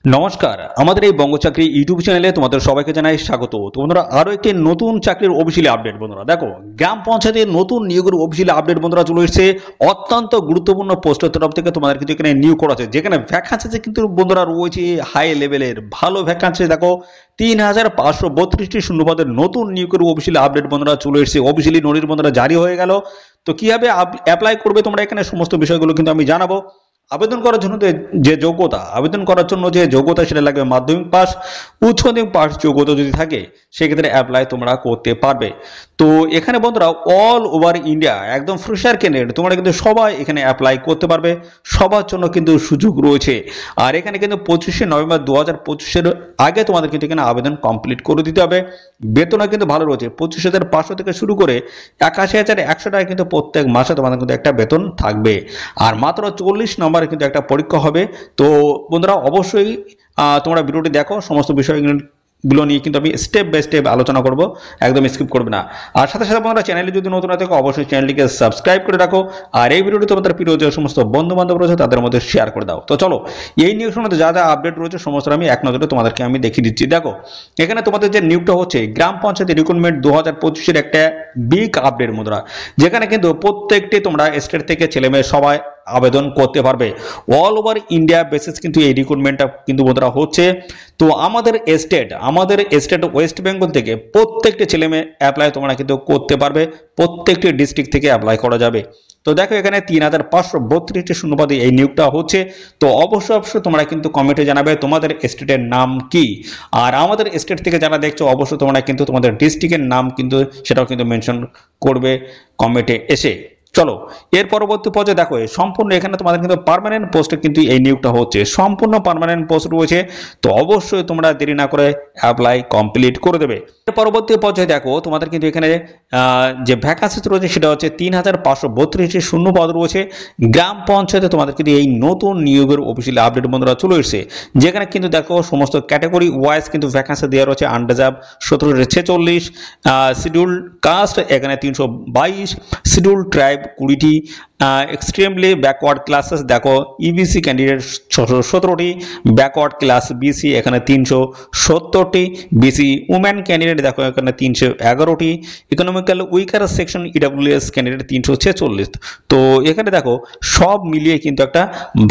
নমস্কার, আমাদের এই বঙ্গ চাকরি ইউটিউব চ্যানেলে তোমাদের সবাইকে জানাই স্বাগত। তো বন্ধুরা, আরো একটি নতুন চাকরির অফিসিয়ালি আপডেট। বন্ধুরা দেখো, গ্রাম পঞ্চায়েতের নতুন নিয়োগের অফিসিয়ালি আপডেট বন্ধুরা চলে এসেছে। অত্যন্ত গুরুত্বপূর্ণ পোস্টের তরফ থেকে তোমাদের কিন্তু এখানে নিয়োগ করা আছে, যেখানে ভ্যাকান্সি কিন্তু বন্ধুরা রয়েছে হাই লেভেলের ভালো ভ্যাকান্সি। দেখো, 3532টি শূন্যপদের নতুন নিয়োগের অফিসিয়ালি আপডেট বন্ধুরা চলে এসেছে। অফিসিয়ালি নোটিশ বন্ধুরা জারি হয়ে গেল। তো কিভাবে অ্যাপ্লাই করবে তোমরা, এখানে সমস্ত বিষয়গুলো কিন্তু আমি জানাবো। আবেদন করার জন্য যে যোগ্যতা, আবেদন করার জন্য যে যোগ্যতা সেটা লাগবে মাধ্যমিক পাস, উচ্চ মাধ্যমিক পাস যোগ্যতা যদি থাকে সেক্ষেত্রে অ্যাপ্লাই তোমরা করতে পারবে। তো এখানে বন্ধুরা অল ওভার ইন্ডিয়া একদম ফ্রেশার ক্যান্ডিডেট তোমরা কিন্তু সবাই এখানে অ্যাপ্লাই করতে পারবে, সবার জন্য কিন্তু সুযোগ রয়েছে। আর এখানে কিন্তু 25শে নভেম্বর 2025-এর আগে তোমাদের কিন্তু এখানে আবেদন কমপ্লিট করে দিতে হবে। বেতনও কিন্তু ভালো রয়েছে, 25,500 থেকে শুরু করে 81,100 টাকা কিন্তু প্রত্যেক মাসে তোমাদের কিন্তু একটা বেতন থাকবে। আর মাত্র 40 নম্বরে কিন্তু একটা পরীক্ষা হবে। তো বন্ধুরা অবশ্যই তোমরা ভিডিওটি দেখো, সমস্ত বিষয়গুলো নিয়ে কিন্তু আমি স্টেপ বাই স্টেপ আলোচনা করব, একদম স্কিপ করবে না। আর সাথে সাথে বন্ধুরা, চ্যানেলে যদি নতুন থাকে অবশ্যই চ্যানেলটিকে সাবস্ক্রাইব করে রাখো। আর এই ভিডিওটি তোমাদের প্রিয় যে সমস্ত বন্ধু বান্ধব রয়েছে তাদের মধ্যে শেয়ার করে দাও। তো চলো, এই নিউজ সম্বন্ধে যা যা আপডেট রয়েছে সমস্ত আমি এক নজরে তোমাদেরকে আমি দেখিয়ে দিচ্ছি। দেখো, এখানে তোমাদের যে নিয়োগটা হচ্ছে গ্রাম পঞ্চায়েত রিক্রুটমেন্ট 2025-এর একটা বিগ আপডেট বন্ধুরা, যেখানে কিন্তু প্রত্যেকটি তোমরা স্টেট থেকে ছেলে মেয়ে সবাই আবেদন করতে পারবে। অল ওভার ইন্ডিয়া বেসিস কিন্তু এই রিক্রুটমেন্টটা কিন্তু বন্ধুরা হচ্ছে। তো আমাদের স্টেট ওয়েস্ট বেঙ্গল থেকে প্রত্যেকটি ছেলে মেয়ে অ্যাপ্লাই তোমরা কিন্তু করতে পারবে, প্রত্যেকটি ডিস্ট্রিক্ট থেকে অ্যাপ্লাই করা যাবে। তো দেখো, এখানে 3532টি শূন্যপদে এই নিয়োগটা হচ্ছে। তো অবশ্যই তোমরা কিন্তু কমেন্টে জানাবে তোমাদের স্টেটের নাম কি। আর আমাদের স্টেট থেকে যারা দেখছো অবশ্যই তোমরা কিন্তু তোমাদের ডিস্ট্রিক্টের নাম কিন্তু সেটাও কিন্তু মেনশন করবে কমেন্টে এসে। চলো, এর পরবর্তী পর্যায়ে দেখো, সম্পূর্ণ এখানে তোমাদের কিন্তু পার্মানেন্ট পোস্টে কিন্তু এই নিয়োগটা হচ্ছে, সম্পূর্ণ পার্মানেন্ট পোস্ট রয়েছে। তো অবশ্যই তোমরা দেরি না করে অ্যাপ্লাই কমপ্লিট করে দেবে। এর পরবর্তী পর্যায়ে দেখো, তোমাদের কিন্তু এখানে যে ভ্যাকান্সি রয়েছে সেটা হচ্ছে 3532টি শূন্য পদ রয়েছে। গ্রাম পঞ্চায়েতে তোমাদের কিন্তু এই নতুন নিয়োগের অফিসিয়ালি আপডেট বন্ধুরা চলে এসেছে, যেখানে কিন্তু দেখো সমস্ত ক্যাটাগরি ওয়াইজ কিন্তু ভ্যাকান্সি দেওয়া রয়েছে। আনরিজার্ভ 1746, শিডিউল কাস্ট এখানে 322, শিডিউল ট্রাইব 20টি, এক্সট্রিমলি ব্যাকওয়ার্ড ক্লাসেস দেখো ইবিসি ক্যান্ডিডেট 17টি, ব্যাকওয়ার্ড ক্লাস বিসি এখানে 370টি, বিসি উম্যান ক্যান্ডিডেট দেখো এখানে 311টি, economical weaker section EWS candidate 346। তো এখানে দেখো সব মিলিয়ে কিন্তু একটা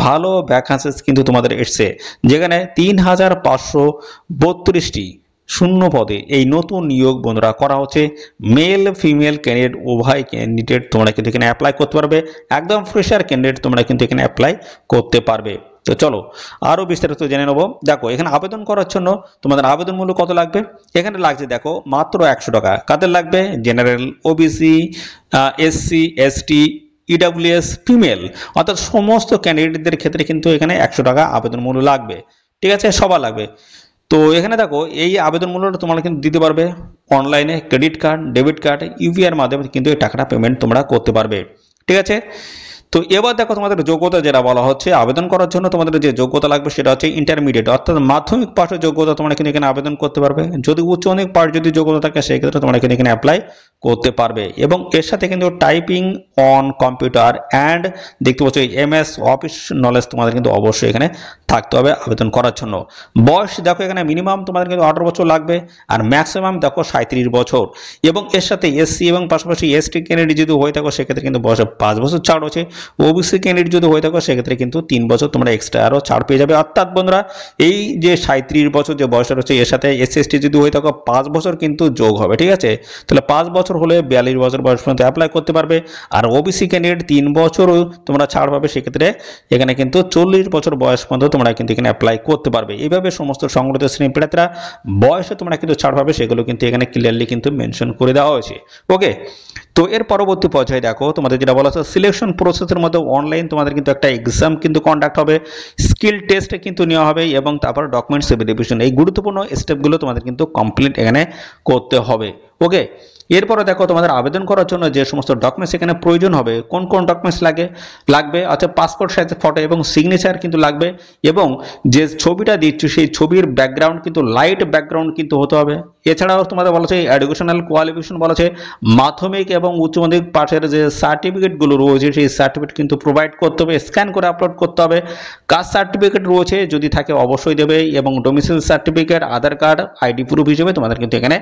ভালো ভ্যাকান্সিস কিন্তু তোমাদের এসছে, যেখানে 3532টি শূন্য পদে এই নতুন নিয়োগ বন্ধুরা করা হচ্ছে। মেল ফিমেল ক্যান্ডিডেট উভয় ক্যান্ডিডেট তোমরা কিন্তু এখানে অ্যাপ্লাই করতে পারবে, একদম ফ্রেশার ক্যান্ডিডেট তোমরা কিন্তু এখানে অ্যাপ্লাই করতে পারবে। তো চলো আরো বিস্তারিত জেনে নেবো। দেখো, এখানে আবেদন করার জন্য তোমাদের আবেদন মূল্য কত লাগবে, এখানে লাগছে দেখো মাত্র 100 টাকা। কাদের লাগবে? General, OBC, SC, ST, EWS, female, অর্থাৎ সমস্ত ক্যান্ডিডেটদের ক্ষেত্রে কিন্তু এখানে 100 টাকা আবেদন মূল্য লাগবে। ঠিক আছে, সবার লাগবে। তো এখানে দেখো, এই আবেদন মূল্যটা তোমরা কিন্তু দিতে পারবে অনলাইনে, credit card, debit card, UPI এর মাধ্যমে কিন্তু এই টাকাটা পেমেন্ট তোমরা করতে পারবে। ঠিক আছে। তো এবার দেখো, তোমাদের যোগ্যতা যেটা বলা হচ্ছে, আবেদন করার জন্য তোমাদের যে যোগ্যতা লাগবে সেটা হচ্ছে ইন্টারমিডিয়েট, অর্থাৎ মাধ্যমিক পাশের যোগ্যতা তোমরা কিন্তু এখানে আবেদন করতে পারবে। যদি উচ্চ মাধ্যমিক পাশ যদি যোগ্যতা থাকে সেই ক্ষেত্রে তোমরা কিন্তু এখানে অ্যাপ্লাই করতে পারবে। এবং এর সাথে কিন্তু টাইপিং অন কম্পিউটার অ্যান্ড দেখতে পাচ্ছ এমএস অফিস নলেজ তোমাদের কিন্তু অবশ্যই এখানে থাকতে হবে আবেদন করার জন্য। বয়স দেখো, এখানে মিনিমাম তোমাদের কিন্তু 18 বছর লাগবে, আর ম্যাক্সিমাম দেখো 37 বছর। এবং এর সাথে এসসি এবং পাশাপাশি এসটি ক্যান্ডিডেট যদি হয়ে থাকো সেক্ষেত্রে কিন্তু বয়সে 5 বছর ছাড় আছে। ওবিসি ক্যান্ডিডেট যদি হয়ে থাকো সেক্ষেত্রে কিন্তু 3 বছর তোমরা এক্সট্রা আরো ছাড় পেয়ে যাবে। অর্থাৎ বন্ধুরা, এই যে 37 বছর যে বয়সটা রয়েছে এর সাথে এসসি যদি হয়ে থাকো 5 বছর কিন্তু যোগ হবে। ঠিক আছে, তাহলে 5 বছর হলে 42 বছর বয়স পর্যন্ত অ্যাপ্লাই করতে পারবে। আর ওবিসি ক্যান্ডিডেট 3 বছরও তোমরা ছাড় পাবে, সেক্ষেত্রে এখানে কিন্তু 40 বছর বয়স পর্যন্ত তোমরা কিন্তু এখানে অ্যাপ্লাই করতে পারবে। এইভাবে সমস্ত সংগঠিত শ্রেণী প্রার্থীরা বয়সে তোমরা কিন্তু ছাড় পাবে, সেগুলো কিন্তু এখানে ক্লিয়ারলি কিন্তু মেনশন করে দেওয়া হয়েছে। ওকে। তো এর পরবর্তী পর্যায়ে দেখো, তোমাদের যেটা বলা হচ্ছে সিলেকশন প্রসেসের মধ্যে অনলাইন তোমাদের কিন্তু একটা এক্সাম কিন্তু কন্ডাক্ট হবে, স্কিল টেস্ট কিন্তু নেওয়া হবে, এবং তারপর ডকুমেন্টস ভেরিফিকেশন, এই গুরুত্বপূর্ণ স্টেপগুলো তোমাদের কিন্তু কমপ্লিট এখানে করতে হবে। ওকে। এরপরে দেখো তোমাদের আবেদন করার জন্য যে সমস্ত ডকুমেন্টস এখানে প্রয়োজন হবে, কোন কোন ডকুমেন্টস লাগবে অর্থাৎ পাসপোর্ট সাইজের ফটো এবং সিগনেচার কিন্তু লাগবে, এবং যে ছবিটা দিচ্ছ সেই ছবির ব্যাকগ্রাউন্ড কিন্তু লাইট ব্যাকগ্রাউন্ড কিন্তু হতে হবে। এছাড়াও তোমাদের বলা হচ্ছে এডুকেশনাল কোয়ালিফিকেশন বলা হচ্ছে মাধ্যমিক এবং উচ্চ মাধ্যমিক পাশের যে সার্টিফিকেটগুলো রয়েছে সেই সার্টিফিকেট কিন্তু প্রোভাইড করতে হবে, স্ক্যান করে আপলোড করতে হবে। কাস্ট সার্টিফিকেট রয়েছে যদি থাকে অবশ্যই দেবে, এবং ডোমিসাইল সার্টিফিকেট, আধার কার্ড, আইডি প্রুফ হিসেবে তোমাদের কিন্তু এখানে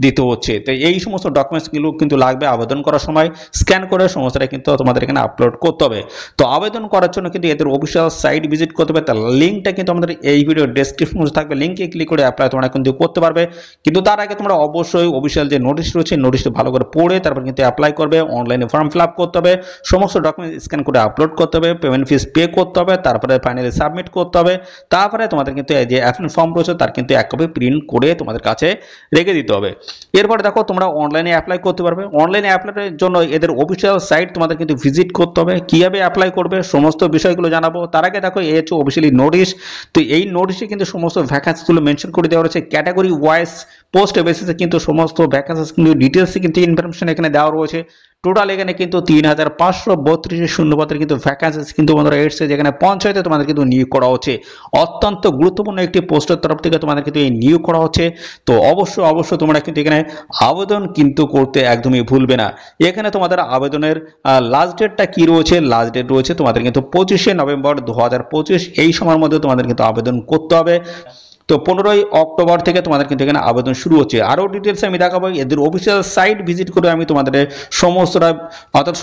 দিতে হচ্ছে। তো এই সমস্ত ডকুমেন্টসগুলো কিন্তু লাগবে আবেদন করার সময়, স্ক্যান করে সমস্তটা কিন্তু তোমাদের এখানে আপলোড করতে হবে। তো আবেদন করার জন্য কিন্তু এদের অফিসিয়াল সাইট ভিজিট করতে হবে, তার লিঙ্কটা কিন্তু আমাদের এই ভিডিও ডেসক্রিপশনে থাকবে, লিঙ্কে ক্লিক করে অ্যাপ্লাই তোমরা কিন্তু করতে পারবে। কিন্তু তার আগে তোমরা অবশ্যই অফিসিয়াল যে নোটিশ রয়েছে নোটিশটা ভালো করে পড়ে তারপর কিন্তু অ্যাপ্লাই করবে। অনলাইনে ফর্ম ফিল আপ করতে হবে, সমস্ত ডকুমেন্ট স্ক্যান করে আপলোড করতে হবে, পেমেন্ট ফিস পে করতে হবে, তারপরে ফাইনালি সাবমিট করতে হবে। তারপরে তোমাদের কিন্তু এই যে অ্যাপ্লিকেশন ফর্ম রয়েছে তার কিন্তু এক কপি প্রিন্ট করে তোমাদের কাছে রেখে দিতে হবে। এরপরে দেখো তোমরা অনলাইনে অ্যাপ্লাই করতে পারবে। অনলাইনে অ্যাপ্লাইয়ের জন্য এদের অফিসিয়াল সাইট তোমাদের কিন্তু ভিজিট করতে হবে, কিভাবে অ্যাপ্লাই করবে সমস্ত বিষয়গুলো জানাবো। তার আগে দেখো এই হচ্ছে অফিসিয়ালি নোটিশ। তো এই নোটিশে কিন্তু সমস্ত ভ্যাকান্সিগুলো মেনশন করে দেওয়া রয়েছে, ক্যাটাগরি ওয়াইজ পোস্ট বেসিসে কিন্তু সমস্ত ভ্যাকান্সি কিন্তু ডিটেলসে কিন্তু ইনফরমেশন এখানে দেওয়া রয়েছে। টোটাল এখানে কিন্তু 3532 শূন্যপদের কিন্তু ভ্যাকান্সিস কিন্তু বন্ধুরা এসেছে, যেখানে পঞ্চায়েতে তোমাদের কিন্তু নিয়োগ করা হচ্ছে। অত্যন্ত গুরুত্বপূর্ণ একটি পোস্টের তরফ থেকে তোমাদের কিন্তু এই নিয়োগ করা হচ্ছে। তো অবশ্যই তোমরা কিন্তু এখানে আবেদন কিন্তু করতে একদমই ভুলবে না। এখানে তোমাদের আবেদনের লাস্ট ডেটটা কি রয়েছে, লাস্ট ডেট রয়েছে তোমাদের কিন্তু 25শে নভেম্বর 2025। এই সময়ের মধ্যে তোমাদের কিন্তু আবেদন করতে হবে। তো 15ই অক্টোবর থেকে তোমাদের কিন্তু এখানে আবেদন শুরু হচ্ছে। আরও ডিটেলস আমি দেখাবো, এদের অফিসিয়াল সাইট ভিজিট করে আমি তোমাদের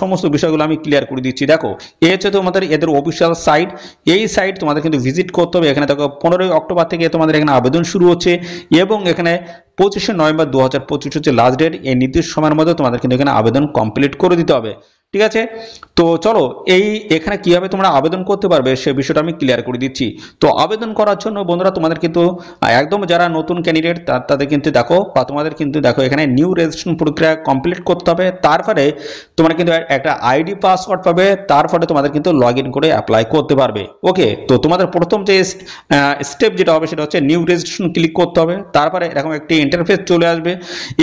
সমস্ত বিষয়গুলো আমি ক্লিয়ার করে দিচ্ছি। দেখো এই হচ্ছে তোমাদের এদের অফিসিয়াল সাইট, এই সাইট তোমাদের কিন্তু ভিজিট করতে হবে। এখানে দেখো 15ই অক্টোবর থেকে তোমাদের এখানে আবেদন শুরু হচ্ছে, এবং এখানে 25শে নভেম্বর 2025 হচ্ছে লাস্ট ডেট। এই নির্দিষ্ট সময়ের মধ্যে তোমাদের কিন্তু এখানে আবেদন কমপ্লিট করে দিতে হবে। ঠিক আছে, তো চলো এখানে কিভাবে তোমরা আবেদন করতে পারবে সে বিষয়টা আমি ক্লিয়ার করে দিচ্ছি। তো আবেদন করার জন্য বন্ধুরা তোমাদের কিন্তু একদম যারা নতুন ক্যান্ডিডেট তাদের কিন্তু দেখো বা তোমাদের কিন্তু দেখো এখানে নিউ রেজিস্ট্রেশন প্রক্রিয়া কমপ্লিট করতে হবে। তারপরে তোমরা কিন্তু একটা আইডি পাসওয়ার্ড পাবে, তারপরে তোমাদের কিন্তু লগ ইন করে অ্যাপ্লাই করতে পারবে। ওকে, তো তোমাদের প্রথম যে স্টেপ যেটা হবে সেটা হচ্ছে নিউ রেজিস্ট্রেশন ক্লিক করতে হবে। তারপরে এরকম একটি ইন্টারফেস চলে আসবে,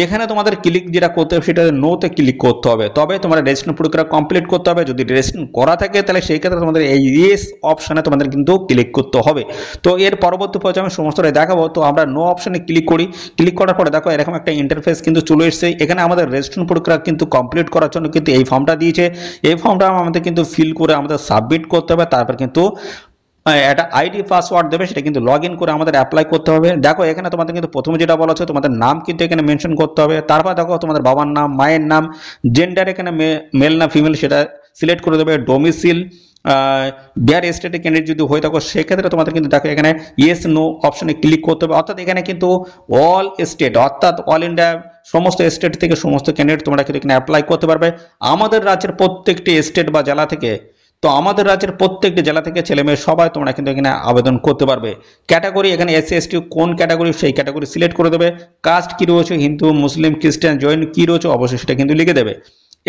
এখানে তোমাদের ক্লিক যেটা করতে হবে সেটা নোতে ক্লিক করতে হবে, তবে তোমার রেজিস্ট্রেশন প্রক্রিয়া কমপ্লিট করতে হবে। যদি রেজিস্ট্রেশন করা থাকে তাহলে সেই ক্ষেত্রে তোমাদের এই ইয়েস অপশনে তোমাদের কিন্তু ক্লিক করতে হবে। তো এর পরবর্তী পর্যায়ে আমি সমস্তটাই দেখাবো। তো আমরা নো অপশনে ক্লিক করি, ক্লিক করার পরে দেখো এরকম একটা ইন্টারফেস কিন্তু চলে এসেছে। এখানে আমাদের রেজিস্ট্রেশন প্রক্রিয়া কিন্তু কমপ্লিট করার জন্য কিন্তু এই ফর্মটা দিয়েছে, এই ফর্মটা আমাদের কিন্তু ফিল করে আমাদের সাবমিট করতে হবে। তারপর কিন্তু একটা আইডি পাসওয়ার্ড দেবে, সেটা কিন্তু লগ ইন করে আমাদের অ্যাপ্লাই করতে হবে। দেখো এখানে তোমাদের কিন্তু প্রথমে যেটা বলা হচ্ছে তোমাদের নাম কিন্তু এখানে মেনশন করতে হবে। তারপর দেখো তোমাদের বাবার নাম, মায়ের নাম, জেন্ডার এখানে মেল না ফিমেল সেটা সিলেক্ট করে দেবে। ডোমিসিল বিহার স্টেটে ক্যান্ডিডেট যদি হয়ে থাকো সেক্ষেত্রে তোমাদের কিন্তু দেখো এখানে ইয়েস নো অপশনে ক্লিক করতে হবে। অর্থাৎ এখানে কিন্তু অল স্টেট অর্থাৎ অল ইন্ডিয়া সমস্ত স্টেট থেকে সমস্ত ক্যান্ডিডেট তোমরা কিন্তু এখানে অ্যাপ্লাই করতে পারবে। আমাদের রাজ্যের প্রত্যেকটি স্টেট বা জেলা থেকে, তো আমাদের রাজ্যের প্রত্যেকটি জেলা থেকে ছেলে মেয়ে সবাই তোমরা কিন্তু এখানে আবেদন করতে পারবে। ক্যাটাগরি এখানে এসসি এসটি কোন ক্যাটাগরি সেই ক্যাটাগরি সিলেক্ট করে দেবে। কাস্ট কি রয়েছে, হিন্দু মুসলিম খ্রিস্টান জৈন কি রয়েছে অবশ্যই সেটা কিন্তু লিখে দেবে।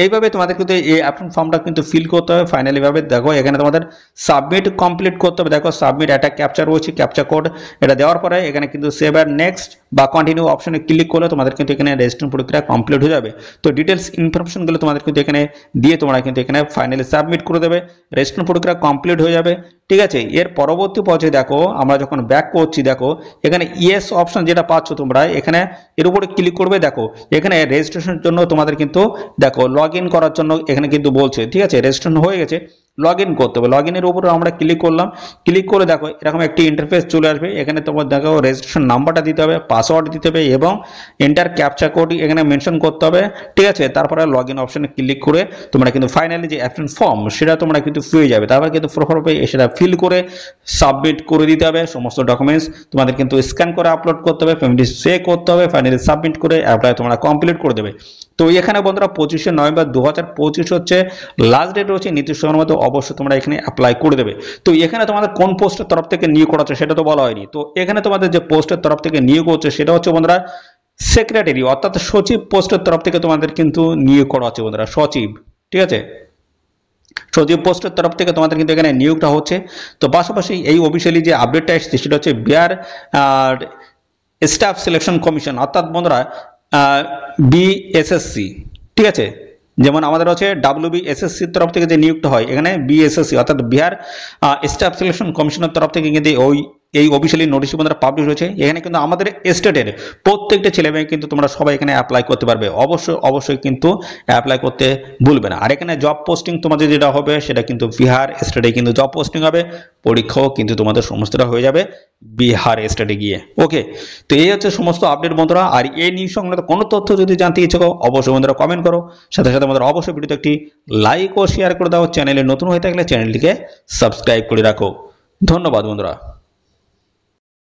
এইভাবে তোমাদের কিন্তু এই অ্যাপ্লিকেশন ফর্মটা কিন্তু ফিল করতে হবে। ফাইনালি ভাবে দেখো এখানে তোমাদের সাবমিট কমপ্লিট করতে হবে। দেখো সাবমিট একটা ক্যাপচা রয়েছে, ক্যাপচা কোড এটা দেওয়ার পরে এখানে কিন্তু সেভ আর নেক্সট বা কন্টিনিউ অপশনে ক্লিক করলে তোমাদের কিন্তু এখানে রেজিস্ট্রেশন প্রক্রিয়া কমপ্লিট হয়ে যাবে। তো ডিটেলস ইনফরমেশনগুলো তোমাদের কিন্তু এখানে দিয়ে তোমরা কিন্তু এখানে ফাইনালি সাবমিট করে দেবে, রেজিস্ট্রেশন প্রক্রিয়া কমপ্লিট হয়ে যাবে। ঠিক আছে, এর পরবর্তী পর্যায়ে দেখো আমরা যখন ব্যাক করছি, দেখো এখানে ইয়েস অপশন যেটা পাচ্ছ তোমরা এখানে এর উপরে ক্লিক করবে। দেখো এখানে রেজিস্ট্রেশনের জন্য তোমাদের কিন্তু দেখো লগ ইন করার জন্য এখানে কিন্তু বলছে। ঠিক আছে, রেজিস্ট্রেশন হয়ে গেছে, লগ ইন করতে হবে। লগ ইনের উপরে আমরা ক্লিক করলাম, ক্লিক করে দেখো এরকম একটি ইন্টারফেস চলে আসবে। এখানে তোমার দেখো রেজিস্ট্রেশন নাম্বারটা দিতে হবে, পাসওয়ার্ড দিতে হবে এবং এন্টার ক্যাপচা কোড এখানে মেনশন করতে হবে। ঠিক আছে, তারপরে লগ ইন অপশনে ক্লিক করে তোমরা কিন্তু ফাইনালি যে অ্যাপ্লিকেশন ফর্ম সেটা তোমরা কিন্তু পেয়ে যাবে। তারপর কিন্তু প্রপারভাবে সেটা ফিল করে সাবমিট করে দিতে হবে। সমস্ত ডকুমেন্টস তোমাদের কিন্তু স্ক্যান করে আপলোড করতে হবে, পেমেন্ট পে করতে হবে, ফাইনালি সাবমিট করে অ্যাপ্লাই তোমরা কমপ্লিট করে দেবে। তো এখানে বন্ধুরা 25শে নভেম্বর 2025 হচ্ছে লাস্ট ডেট রয়েছে, নির্দিষ্ট সময়ের মধ্যে অবশ্যই তোমরা এখানে অ্যাপ্লাই করে দেবে। তো এখানে তোমাদের কোন পোস্টের তরফ থেকে নিয়োগ করা হচ্ছে সেটা তো বলা হয়নি। তো এখানে তোমাদের যে পোস্টের তরফ থেকে নিয়োগ হচ্ছে সেটা হচ্ছে বন্ধুরা সেক্রেটারি অর্থাৎ সচিব পোস্টের তরফ থেকে তোমাদের কিন্তু নিয়োগ করা হচ্ছে বন্ধুরা, সচিব। ঠিক আছে, সচিব পোস্টের তরফ থেকে তোমাদের কিন্তু এখানে নিয়োগটা হচ্ছে। তো পাশাপাশি এই অফিসিয়ালি যে আপডেটটা এসেছে সেটা হচ্ছে বিহার স্টাফ সিলেকশন কমিশন, অর্থাৎ বন্ধুরা বিএসএসসি, ঠিক আছে, যেমন আমাদের হচ্ছে WBSSCর তরফ থেকে যে নিযুক্ত হয়, এখানে বিএসএসসি অর্থাৎ বিহার স্টাফ সিলেকশন কমিশনের তরফ থেকে কিন্তু এই অফিসিয়ালি নোটিশ বন্ধুরা পাবলিশ হয়েছে। এখানে কিন্তু আমাদের স্টেটের প্রত্যেকটা ছেলে মেয়ে কিন্তু তোমরা সবাই এখানে অ্যাপ্লাই করতে পারবে। অবশ্যই কিন্তু অ্যাপ্লাই করতে ভুলবে না। আর এখানে জব পোস্টিং তোমাদের যেটা হবে সেটা কিন্তু বিহার স্টেটে কিন্তু জব পোস্টিং হবে, পরীক্ষাও কিন্তু তোমাদের সমস্তটা হয়ে যাবে বিহার স্টেটে গিয়ে। ওকে, তো এই হচ্ছে সমস্ত আপডেট বন্ধুরা। আর এই নিউজ সংক্রান্ত কোনো তথ্য যদি জানতে ইচ্ছুক অবশ্যই বন্ধুরা কমেন্ট করো, সাথে সাথে আমাদের অবশ্যই ভিডিওতে একটি লাইক ও শেয়ার করে দাও। চ্যানেলে নতুন হয়ে থাকলে চ্যানেলটিকে সাবস্ক্রাইব করে রাখো। ধন্যবাদ বন্ধুরা।